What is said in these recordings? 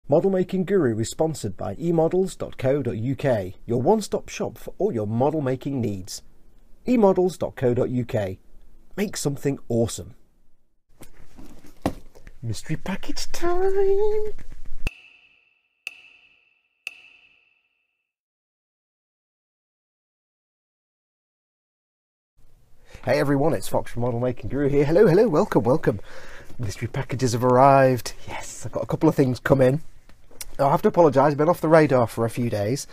Model Making Guru is sponsored by emodels.co.uk, your one-stop shop for all your model making needs. emodels.co.uk. Make something awesome. Mystery package time! Hey everyone, it's Foxx from Model Making Guru here. Hello, hello, welcome, welcome. Mystery packages have arrived. Yes, I've got a couple of things come in. I have to apologise, I've been off the radar for a few days.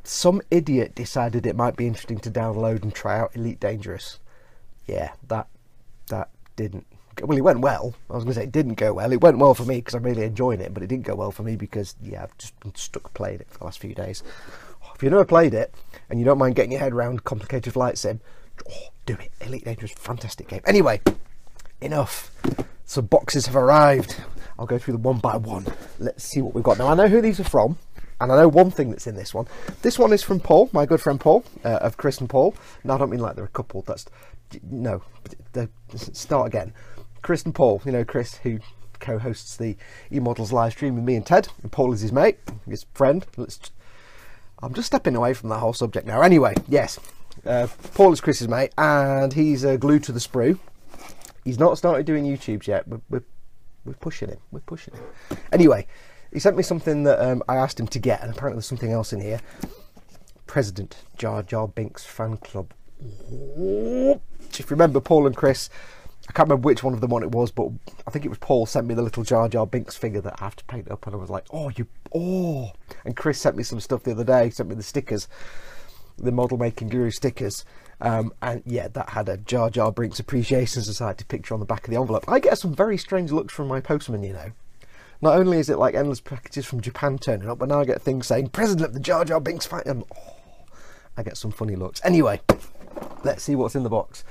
Some idiot decided it might be interesting to download and try out Elite Dangerous. Yeah, that didn't... Well, it went well. I was going to say it didn't go well. It went well for me because I'm really enjoying it, but it didn't go well for me because, yeah, I've just been stuck playing it for the last few days. If you've never played it and you don't mind getting your head around complicated flight sim, do it. Elite Dangerous, fantastic game. Anyway, enough. Some boxes have arrived. I'll go through them one by one. Let's see what we've got. Now, I know who these are from, and I know one thing that's in this one. This one is from Paul, my good friend Paul, of Chris and Paul. No, I don't mean like they're a couple. That's... No. Start again. Chris and Paul. You know, Chris, who co-hosts the eModels live stream with me and Ted. And Paul is his mate, his friend. I'm just stepping away from that whole subject now. Anyway, yes. Paul is Chris's mate, and he's glued to the sprue. He's not started doing YouTubes yet. We're pushing him. We're pushing him. Anyway, he sent me something that I asked him to get, and apparently there's something else in here. President Jar Jar Binks fan club. If you remember, Paul and Chris, I can't remember which one of them it was, but I think it was Paul sent me the little Jar Jar Binks figure that I have to paint up, and I was like, oh. And Chris sent me some stuff the other day. He sent me the stickers, the Model Making Guru stickers. And yeah, that had a Jar Jar Binks Appreciation Society picture on the back of the envelope. I get some very strange looks from my postman, you know. Not only is it like endless packages from Japan turning up, but now I get things saying President of the Jar Jar Binks fan. And I get some funny looks. Anyway, let's see what's in the box.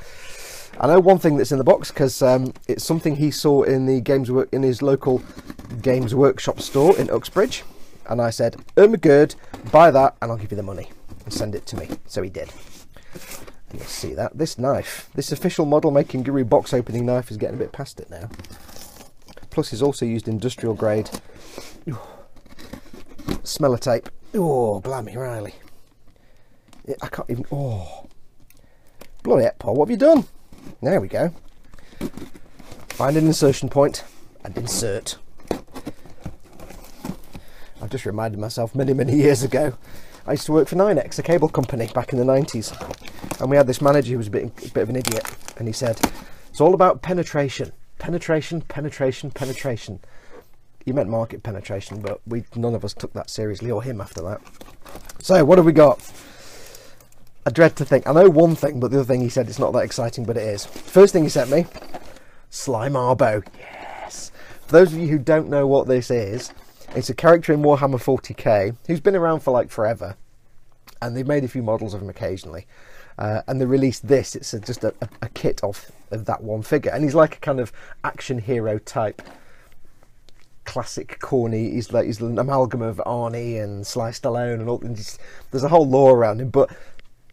I know one thing that's in the box because it's something he saw in the in his local Games Workshop store in Uxbridge, and I said, "Oh my good, buy that, and I'll give you the money and send it to me." So he did. You'll see that. This knife, this official Model Making Guru box opening knife, is getting a bit past it now. Plus, he's also used industrial grade smeller tape. Oh, blimey, Riley. I can't even... Oh. Bloody heck, Paul, what have you done? There we go. Find an insertion point and insert. I've just reminded myself many, many years ago, I used to work for 9X, a cable company, back in the 90s. And we had this manager who was a bit of an idiot. And he said, it's all about penetration. Penetration, penetration, penetration. He meant market penetration, but none of us took that seriously, or him after that. So, what have we got? I dread to think. I know one thing, but the other thing he said, it's not that exciting, but it is. First thing he sent me, Slime Arbo. Yes. For those of you who don't know what this is, it's a character in Warhammer 40k who's been around for like forever, and they've made a few models of him occasionally, and they released this. It's just a kit of that one figure, and he's like a kind of action hero type, classic corny. He's an amalgam of Arnie and Sly Stallone and all. And there's a whole lore around him, but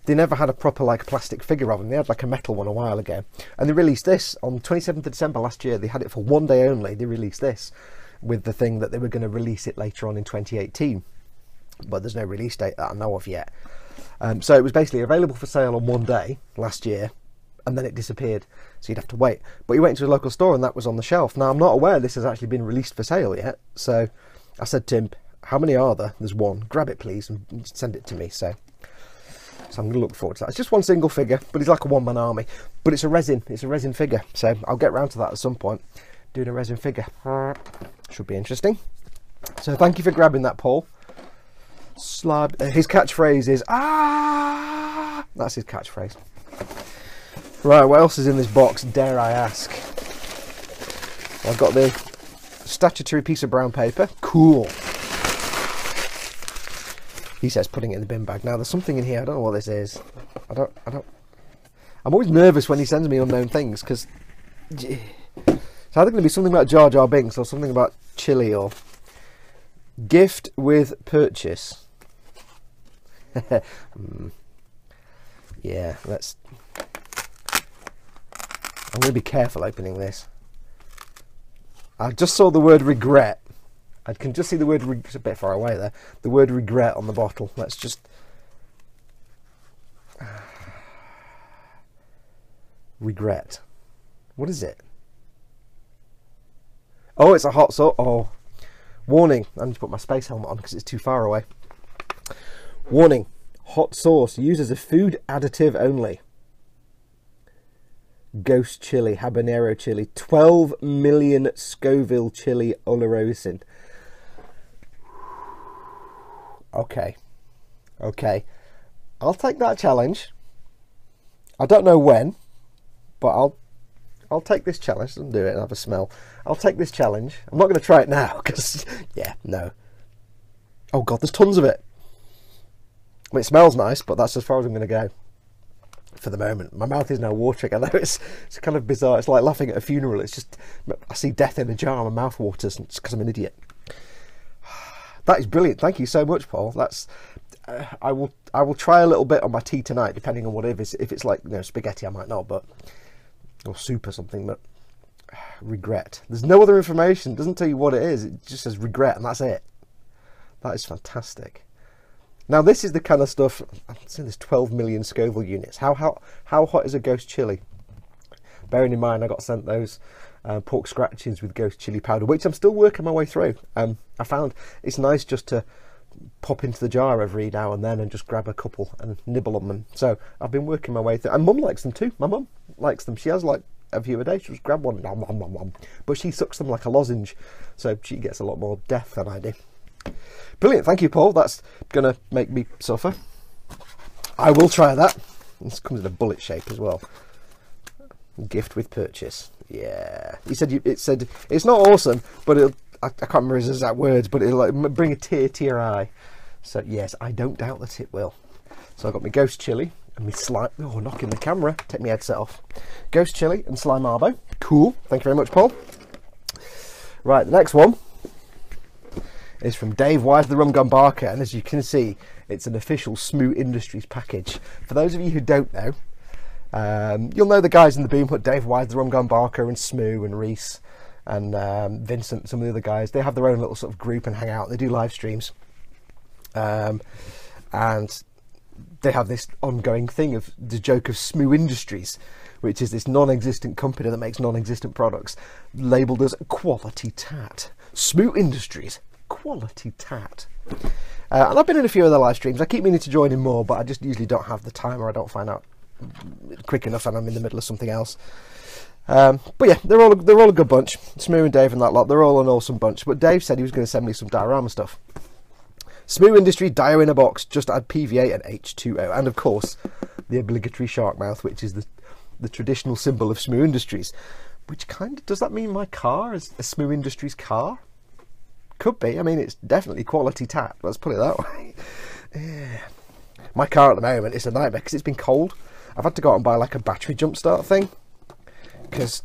they never had a proper like plastic figure of him. They had like a metal one a while ago, and they released this on 27th of December last year. They had it for one day only. They released this with the thing that they were going to release it later on in 2018, but there's no release date that I know of yet. So it was basically available for sale on one day last year, and then it disappeared, so you'd have to wait. But you went to a local store and that was on the shelf. Now, I'm not aware this has actually been released for sale yet, so I said to him, how many are there? There's one. Grab it please and send it to me. So I'm going to look forward to that. It's just one single figure, but he's like a one-man army. But it's a resin figure, so I'll get round to that at some point. Doing a resin figure should be interesting. So thank you for grabbing that, Paul. His catchphrase is ah. That's his catchphrase. Right, what else is in this box? Dare I ask? I've got the statutory piece of brown paper. Cool. He says putting it in the bin bag. Now there's something in here. I don't know what this is. I don't. I'm always nervous when he sends me unknown things because. It's either going to be something about Jar Jar Binks or something about chili or gift with purchase. Yeah, I'm going to be careful opening this. I just saw the word regret I can just see the word, it's a bit far away there, the word regret on the bottle. Let's just... regret. What is it? Oh, it's a hot sauce. Oh, warning. I need to put my space helmet on because it's too far away. Warning. Hot sauce used as a food additive only. Ghost chili, habanero chili, 12 million Scoville chili olorosin. Okay. Okay. I'll take that challenge. I don't know when, but I'll take this challenge. I'll do it and have a smell. I'll take this challenge. I'm not going to try it now because, yeah, no. Oh God, there's tons of it. Well, it smells nice, but that's as far as I'm going to go for the moment. My mouth is now watering. I know it's kind of bizarre. It's like laughing at a funeral. It's just, I see death in a jar, my mouth waters, and it's because I'm an idiot. That is brilliant. Thank you so much, Paul. That's I will try a little bit on my tea tonight, depending on what it is. If it's like, you know, spaghetti, I might not, but or soup or something. But regret. There's no other information. It doesn't tell you what it is. It just says regret, and that's it. That is fantastic. Now this is the kind of stuff. I'm saying there's 12 million Scoville units. How hot is a ghost chili? Bearing in mind, I got sent those pork scratchings with ghost chili powder, which I'm still working my way through. I found it's nice just to pop into the jar every now and then and just grab a couple and nibble on them. So I've been working my way through, and Mum likes them too. My mum likes them. She has like a few a day. She'll just grab one, nom, nom, nom, nom. But she sucks them like a lozenge, so she gets a lot more death than I do. Brilliant, thank you, Paul. That's gonna make me suffer. I will try that. This comes in a bullet shape as well. Gift with purchase. Yeah, he said it said it's not awesome, but it'll, I can't remember his exact words, but it'll like bring a tear to your eye. So yes, I don't doubt that it will. So I got my ghost chili and my slime. Oh, knocking the camera. Take my headset off. Ghost chili and slime arbo. Cool. Thank you very much, Paul. Right, the next one is from Dave. Why's the rum gone Barker? And as you can see, it's an official Smoo Industries package. For those of you who don't know, you'll know the guys in the Boom Hut, Dave Wise, the Rum Gone Barker, and Smoo and Reese and Vincent, some of the other guys. They have their own little sort of group and hang out. They do live streams, and they have this ongoing thing of the joke of Smoo Industries, which is this non-existent company that makes non-existent products labelled as quality tat. Smoo Industries, quality tat. And I've been in a few of their live streams. I keep meaning to join in more, but I just usually don't have the time, or I don't find out quick enough and I'm in the middle of something else. But yeah, they're all a good bunch. Smoo and Dave and that lot, they're all an awesome bunch. But Dave said he was going to send me some diorama stuff. Smoo Industry Dio in a box, just add PVA and H2O, and of course the obligatory shark mouth, which is the traditional symbol of Smoo Industries. Which kind of, does that mean my car is a Smoo Industries car? Could be. I mean, it's definitely quality tat, let's put it that way. Yeah. My car at the moment is a nightmare because it's been cold. I've had to go out and buy like a battery jump start thing, because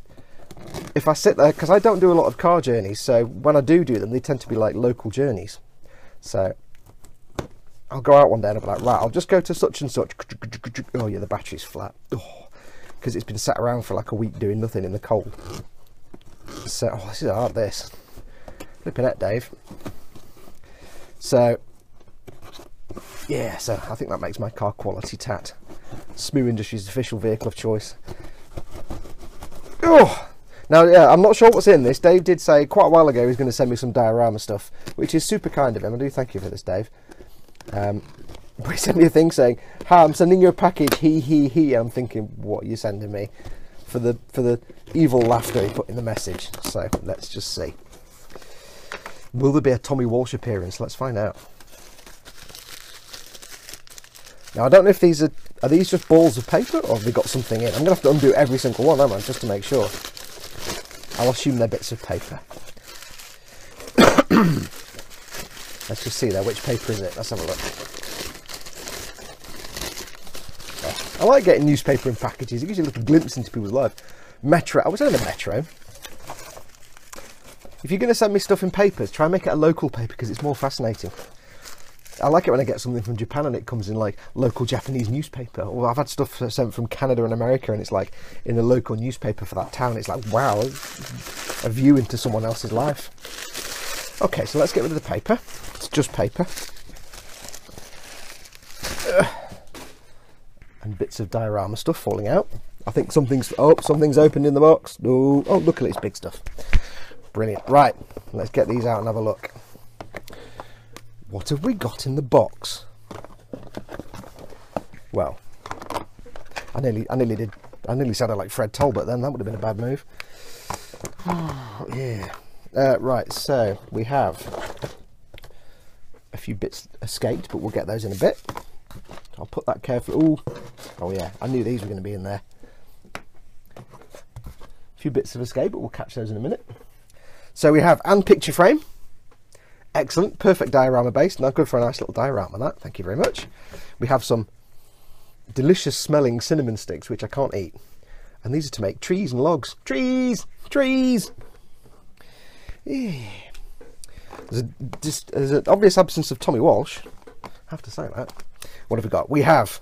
if I sit there, because I don't do a lot of car journeys, so when I do them, they tend to be like local journeys. So I'll go out one day and I'll be like, right, I'll just go to such and such. Oh yeah, the battery's flat. Oh, because it's been sat around for like a week doing nothing in the cold. So, oh, this is hard, this. Flipping it, Dave. So yeah, so I think that makes my car quality tat. Smoo Industries' official vehicle of choice. Oh, now yeah, I'm not sure what's in this. Dave did say quite a while ago he was going to send me some diorama stuff, which is super kind of him. I do thank you for this, Dave. But he sent me a thing saying, "Hi, I'm sending you a package. He." I'm thinking, what are you sending me? For the evil laughter he put in the message. So let's just see. Will there be a Tommy Walsh appearance? Let's find out. Now I don't know if these are these just balls of paper, or have they got something in? I'm gonna have to undo every single one, am I, just to make sure. I'll assume they're bits of paper. Let's just see there, which paper is it? Let's have a look. Oh, I like getting newspaper in packages. It gives you a little glimpse into people's life. Metro. I was in a Metro. If you're going to send me stuff in papers, try and make it a local paper because it's more fascinating. I like it when I get something from Japan and it comes in like local Japanese newspaper. Or I've had stuff sent from Canada and America and it's like in the local newspaper for that town. It's like, wow, a view into someone else's life. Okay, so let's get rid of the paper. It's just paper. And bits of diorama stuff falling out. I think something's opened in the box. Oh, look at it's big stuff. Brilliant. Right, let's get these out and have a look. What have we got in the box? Well, I nearly sounded like Fred Talbot then. That would have been a bad move. Yeah. Right, so we have a few bits escaped, but we'll get those in a bit. I'll put that carefully. Oh yeah, I knew these were going to be in there. A few bits have escaped, but we'll catch those in a minute. So we have and picture frame. Excellent, perfect diorama base. Now good for a nice little diorama, that. Thank you very much. We have some delicious smelling cinnamon sticks, which I can't eat. And these are to make trees and logs. Trees! Trees! Yeah. There's an obvious absence of Tommy Walsh. I have to say that. What have we got? We have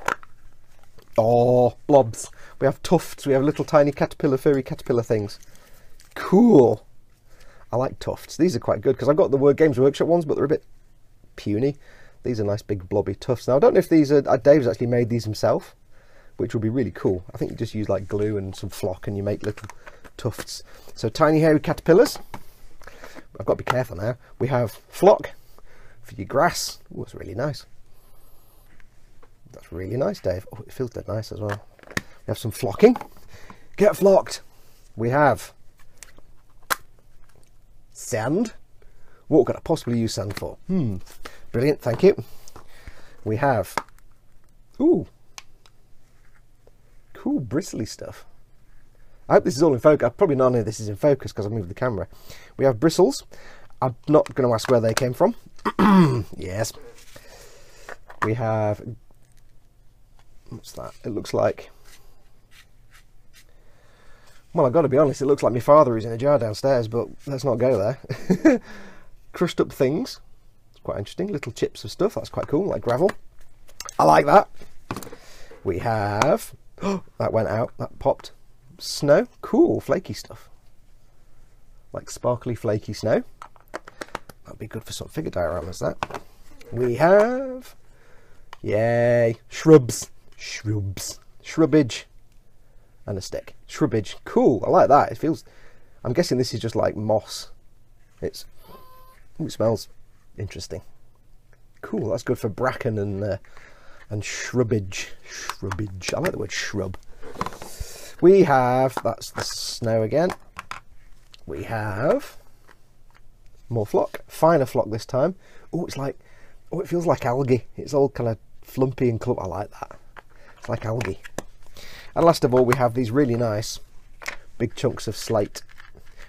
blobs. We have tufts. We have little tiny caterpillar, furry caterpillar things. Cool. I like tufts. These are quite good because I got the Word Games Workshop ones, but they're a bit puny. These are nice big blobby tufts. Now I don't know if these are Dave's actually made these himself, which would be really cool. I think you just use like glue and some flock and you make little tufts. So tiny hairy caterpillars. I've got to be careful now. We have flock for your grass. Oh, it's really nice. That's really nice, Dave. Oh, it feels dead nice as well. We have some flocking. Get flocked. We have sand. What could I possibly use sand for? Brilliant, thank you. We have cool bristly stuff. I hope this is all in focus. Probably none of this is in focus because I moved the camera. We have bristles. I'm not going to ask where they came from. Yes. We have, what's that? It looks like, well, I've got to be honest, it looks like my father who's in a jar downstairs, but let's not go there. Crushed up things. It's quite interesting. Little chips of stuff. That's quite cool, like gravel. I like that. We have, that went out, that popped. Snow. Cool, flaky stuff. Like sparkly, flaky snow. That'd be good for some figure dioramas, that. We have, yay, shrubs. Shrubbage. And a stick. Shrubbage. Cool, I like that. It feels, I'm guessing this is just like moss. It smells interesting. Cool, that's good for bracken and shrubbage. Shrubbage. I like the word shrub. We have, that's the snow again. We have more flock, finer flock this time. Oh, it's like, oh, it feels like algae. It's all kind of flumpy and clump. I like that. It's like algae. And last of all, we have these really nice big chunks of slate,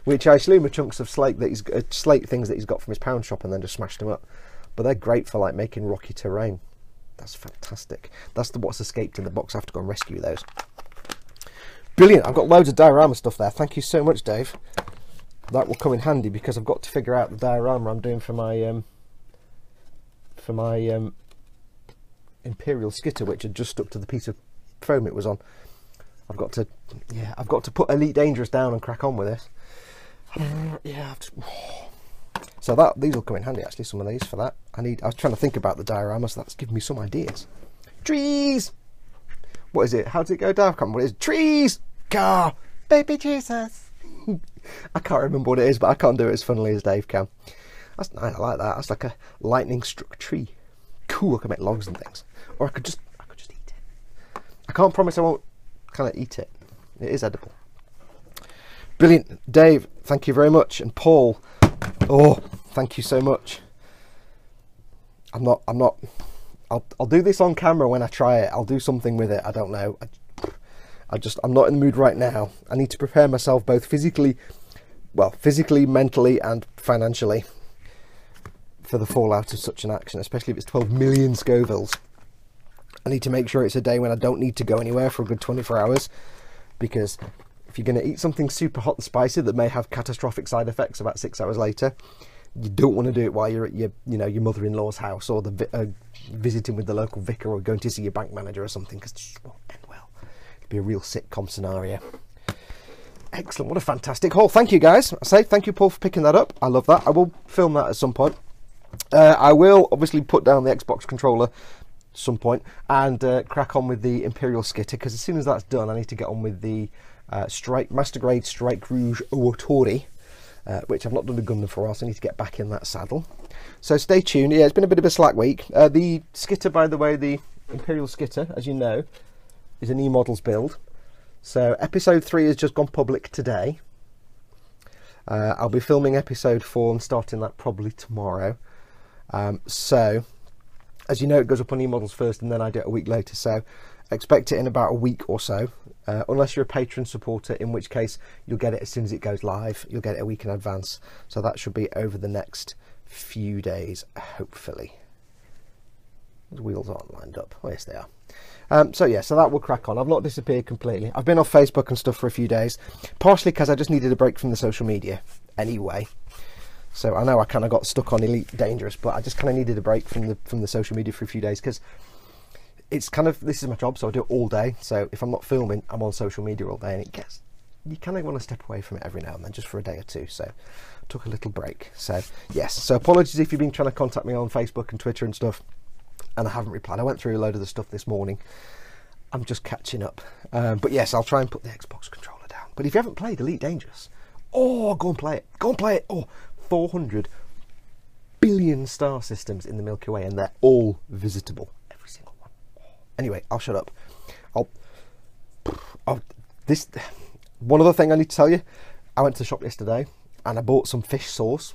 which I assume are chunks of slate that slate things that he's got from his pound shop and then just smashed them up. But they're great for like making rocky terrain. That's fantastic. That's what's escaped in the box. I have to go and rescue those. Brilliant. I've got loads of diorama stuff there. Thank you so much, Dave. That will come in handy because I've got to figure out the diorama I'm doing for my Imperial Skitter, which had just stuck to the piece of foam it was on. I've got to put Elite Dangerous down and crack on with this. Yeah. So these will come in handy actually. Some of these for that. I was trying to think about the diorama, so that's giving me some ideas. Trees. What is it? How does it go down? I can't remember what it is. Trees. Car. Baby Jesus. I can't remember what it is, but I can't do it as funnily as Dave can. That's nice. I like that. That's like a lightning struck tree. Cool. I can make logs and things, or I could just eat it. I can't promise I won't kind of eat it. It is edible. Brilliant, Dave. Thank you very much, and Paul. Oh, thank you so much. I'm not. I'll do this on camera when I try it. I'll do something with it. I don't know. I'm not in the mood right now. I need to prepare myself both physically, mentally, and financially for the fallout of such an action, especially if it's 12 million Scovilles. I need to make sure it's a day when I don't need to go anywhere for a good 24 hours, because if you're going to eat something super hot and spicy that may have catastrophic side effects about 6 hours later, you don't want to do it while you're at your mother-in-law's house, or visiting with the local vicar, or going to see your bank manager or something, because it just won't end well. It'd be a real sitcom scenario. Excellent, what a fantastic haul. Thank you guys. I say thank you, Paul, for picking that up. I love that. I will film that at some point. I will obviously put down the Xbox controller at some point and crack on with the Imperial Skitter, because as soon as that's done I need to get on with the Master Grade Strike Rouge Owatori, which I've not done a Gundam for a while, so I need to get back in that saddle. So stay tuned. Yeah, it's been a bit of a slack week. The Skitter, by the way, the Imperial Skitter, as you know, is an E-Models build. So episode 3 has just gone public today. I'll be filming episode 4 and starting that probably tomorrow. So, as you know, it goes up on E-Models first and then I do it a week later. So expect it in about a week or so, unless you're a patron supporter, in which case you'll get it as soon as it goes live. You'll get it a week in advance. So that should be over the next few days, hopefully. The wheels aren't lined up. Oh, yes, they are. So yeah, so that will crack on. I've not disappeared completely. I've been off Facebook and stuff for a few days, partially because I just needed a break from the social media anyway. So I know I kind of got stuck on Elite Dangerous, but I just kind of needed a break from the social media for a few days, because it's kind of, this is my job, so I do it all day. So if I'm not filming, I'm on social media all day, and it gets, you kind of want to step away from it every now and then, just for a day or two. So I took a little break. So yes, so apologies if you've been trying to contact me on Facebook and Twitter and stuff and I haven't replied. I went through a load of the stuff this morning. I'm just catching up. But yes, I'll try and put the Xbox controller down. But if you haven't played Elite Dangerous, oh, go and play it. Go and play it. Oh, 400 billion star systems in the Milky Way, and they're all visitable. Every single one. Anyway, I'll shut up. One other thing I need to tell you. I went to the shop yesterday and I bought some fish sauce.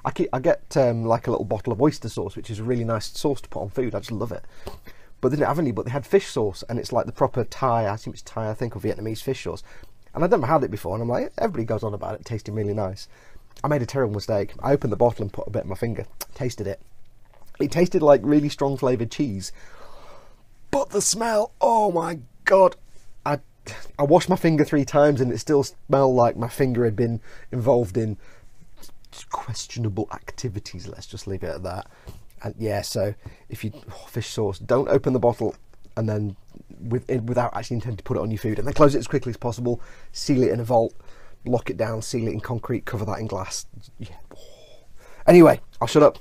I get like a little bottle of oyster sauce, which is a really nice sauce to put on food. I just love it. But they didn't have any, but they had fish sauce, and it's like the proper Thai, I think it's Thai, or Vietnamese fish sauce. And I'd never had it before, and I'm like, everybody goes on about it tasting really nice. I made a terrible mistake. I opened the bottle and put a bit on my finger, tasted it. It tasted like really strong flavoured cheese. But the smell, oh my God. I washed my finger 3 times and it still smelled like my finger had been involved in questionable activities. Let's just leave it at that. And yeah, so if you fish sauce, don't open the bottle and then without actually intending to put it on your food, and then close it as quickly as possible. Seal it in a vault, lock it down, seal it in concrete, cover that in glass. Yeah. Anyway, I'll shut up.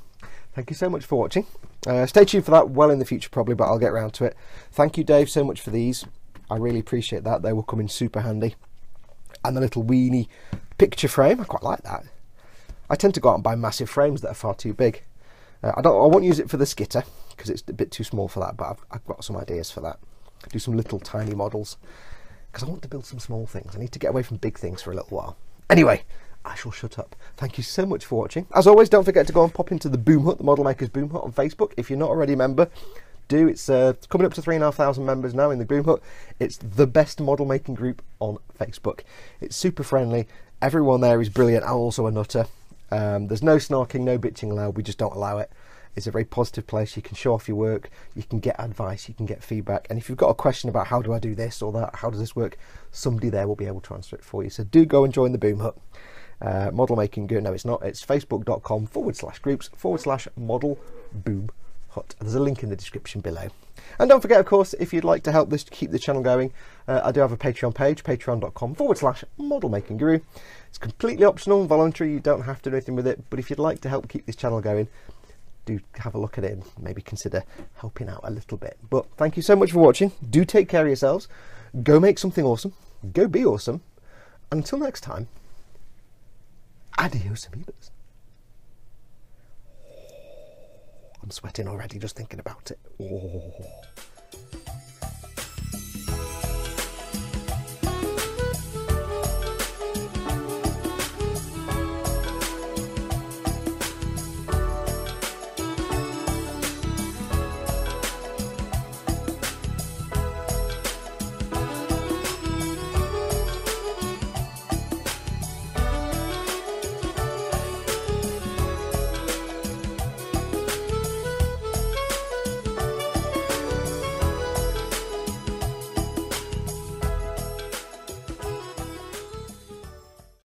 Thank you so much for watching. Stay tuned for that well in the future probably, but I'll get around to it. Thank you, Dave, so much for these. I really appreciate that. They will come in super handy. And the little weenie picture frame, I quite like that. I tend to go out and buy massive frames that are far too big. I won't use it for the Skitter because it's a bit too small for that, but I've got some ideas for that. Do some little tiny models because I want to build some small things. I need to get away from big things for a little while. Anyway, I shall shut up. Thank you so much for watching. As always, don't forget to go and pop into the Boom Hut, the Model Makers Boom Hut on Facebook. If you're not already a member, do. It's coming up to 3,500 members now in the Boom Hut. It's the best model making group on Facebook. It's super friendly. Everyone there is brilliant. I'm also a nutter. There's no snarking, no bitching allowed. We just don't allow it. It's a very positive place. You can show off your work, you can get advice, you can get feedback, and if you've got a question about how do I do this or that, how does this work, somebody there will be able to answer it for you. So do go and join the Boom Hut. Model making good. No, it's not. It's facebook.com/groups/model boom hut. There's a link in the description below. And don't forget, of course, if you'd like to help this keep the channel going, I do have a Patreon page, patreon.com/modelmakingguru. It's completely optional and voluntary. You don't have to do anything with it, but if you'd like to help keep this channel going, do have a look at it and maybe consider helping out a little bit. But thank you so much for watching. Do take care of yourselves. Go make something awesome. Go be awesome. And until next time, adios, amoebas. I'm sweating already just thinking about it. Oh.